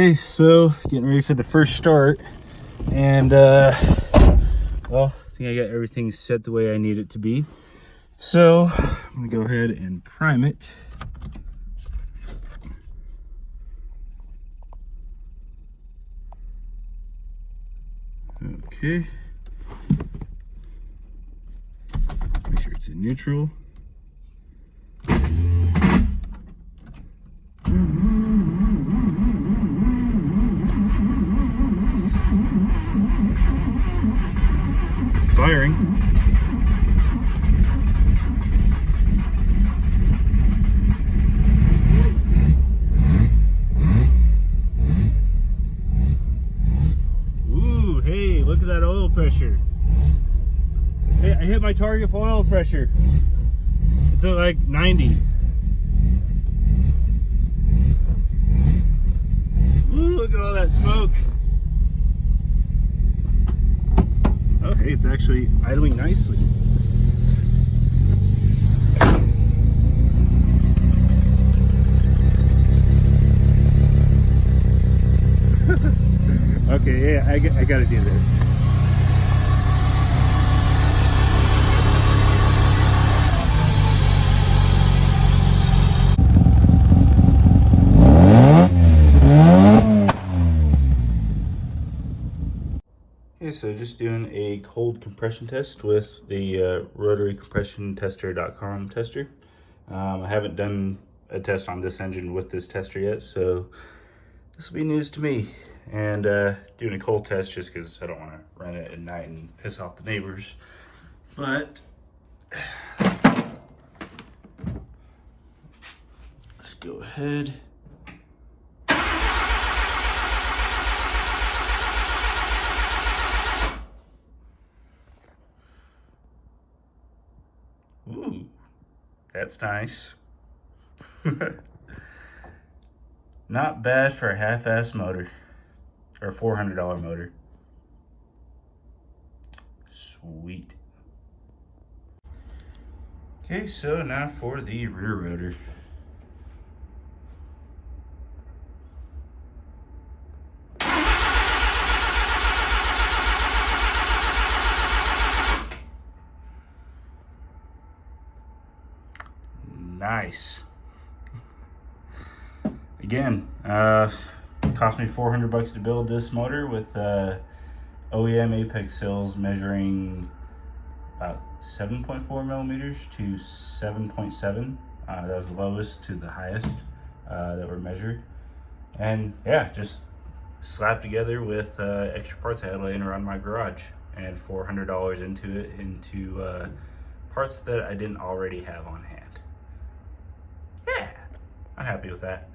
Okay, so getting ready for the first start, and well, I think I got everything set the way I need it to be. So I'm gonna go ahead and prime it. Okay. Make sure it's in neutral. Firing. Ooh, hey, look at that oil pressure. Hey, I hit my target for oil pressure. It's at like 90. Ooh, look at all that smoke. Oh, hey, it's actually idling nicely. Okay, yeah, I gotta do this. Okay, so just doing a cold compression test with the rotary compression tester.com tester. I haven't done a test on this engine with this tester yet, so this will be news to me. And doing a cold test just because I don't want to run it at night and piss off the neighbors. But let's go ahead. Ooh, that's nice. Not bad for a half-ass motor, or a $400 motor. Sweet. Okay, so now for the rear rotor. Nice. Again, cost me $400 to build this motor with OEM apex hills measuring about 7.4 millimeters to 7.7. That was the lowest to the highest that were measured. And yeah, just slapped together with extra parts I had laying around my garage, and $400 into parts that I didn't already have on hand. Yeah, I'm happy with that.